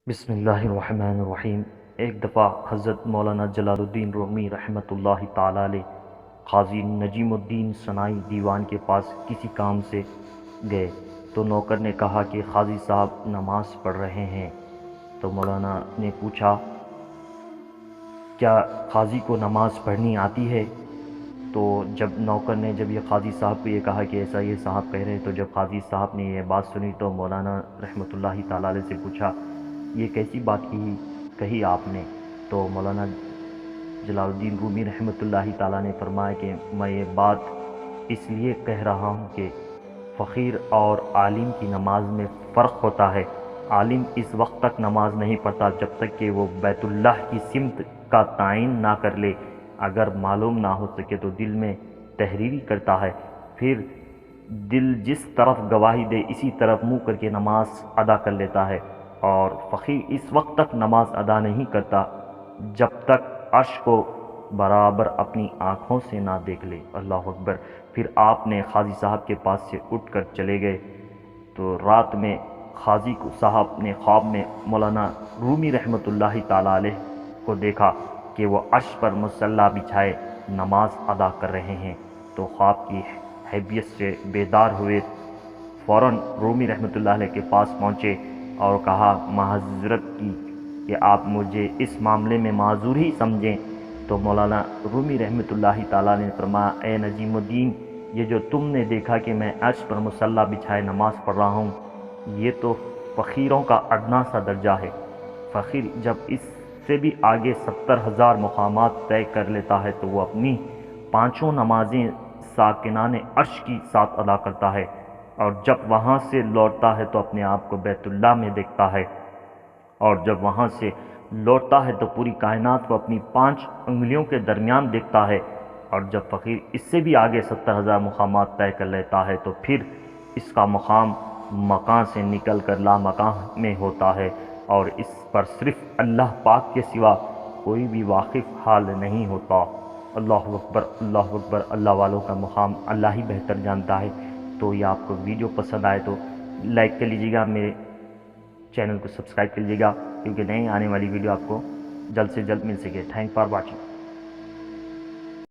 بسم اللہ الرحمن الرحیم۔ ایک دفعہ حضرت مولانا جلال الدین رومی رحمۃ اللہ تعالی علیہ قاضی نجیم الدین ثنائی دیوان کے پاس کسی کام سے گئے تو نوکر نے کہا کہ قاضی صاحب نماز پڑھ رہے ہیں۔ تو مولانا نے پوچھا کیا قاضی کو نماز پڑھنی آتی ہے؟ تو جب نوکر نے یہ قاضی صاحب کو یہ کہا کہ ایسا یہ صاحب کہہ رہے ہیں، تو جب قاضی صاحب نے یہ بات سنی تو مولانا رحمۃ اللہ تعالی علیہ سے پوچھا یہ کیسی بات کہی آپ نے؟ تو مولانا جلال الدین رومی رحمۃ اللہ تعالیٰ نے فرمایا کہ میں یہ بات اس لیے کہہ رہا ہوں کہ فقیر اور عالم کی نماز میں فرق ہوتا ہے۔ عالم اس وقت تک نماز نہیں پڑھتا جب تک کہ وہ بیت اللہ کی سمت کا تعین نہ کر لے۔ اگر معلوم نہ ہو سکے تو دل میں تحریری کرتا ہے، پھر دل جس طرف گواہی دے اسی طرف منہ کر کے نماز ادا کر لیتا ہے۔ اور فقیر اس وقت تک نماز ادا نہیں کرتا جب تک عرش کو برابر اپنی آنکھوں سے نہ دیکھ لے۔ اللہ اکبر۔ پھر آپ نے قاضی صاحب کے پاس سے اٹھ کر چلے گئے تو رات میں قاضی صاحب نے خواب میں مولانا رومی رحمۃ اللہ تعالی علیہ کو دیکھا کہ وہ عرش پر مصلی بچھائے نماز ادا کر رہے ہیں۔ تو خواب کی حیبیت سے بیدار ہوئے فوراً رومی رحمۃ اللہ علیہ کے پاس پہنچے اور کہا معذرت کی کہ آپ مجھے اس معاملے میں معذور ہی سمجھیں۔ تو مولانا رومی رحمۃ اللہ تعالیٰ نے فرمایا اے نجیم الدین، یہ جو تم نے دیکھا کہ میں عرش پر مصلی بچھائے نماز پڑھ رہا ہوں، یہ تو فقیروں کا ادنا سا درجہ ہے۔ فقیر جب اس سے بھی آگے 70,000 مقامات طے کر لیتا ہے تو وہ اپنی 5 نمازیں ساکنان عرش کی ساتھ ادا کرتا ہے، اور جب وہاں سے لوٹتا ہے تو اپنے آپ کو بیت اللہ میں دیکھتا ہے، اور جب وہاں سے لوٹتا ہے تو پوری کائنات کو اپنی 5 انگلیوں کے درمیان دیکھتا ہے۔ اور جب فقیر اس سے بھی آگے 70,000 مقامات طے کر لیتا ہے تو پھر اس کا مقام مکان سے نکل کر لا مکان میں ہوتا ہے، اور اس پر صرف اللہ پاک کے سوا کوئی بھی واقف حال نہیں ہوتا۔ اللہ اکبر، اللہ اکبر۔ اللہ والوں کا مقام اللہ ہی بہتر جانتا ہے۔ تو یہ آپ کو ویڈیو پسند آئے تو لائک کر لیجیے گا، میرے چینل کو سبسکرائب کر لیجیے گا، کیونکہ نئی آنے والی ویڈیو آپ کو جلد سے جلد مل سکے۔ Thank for watching.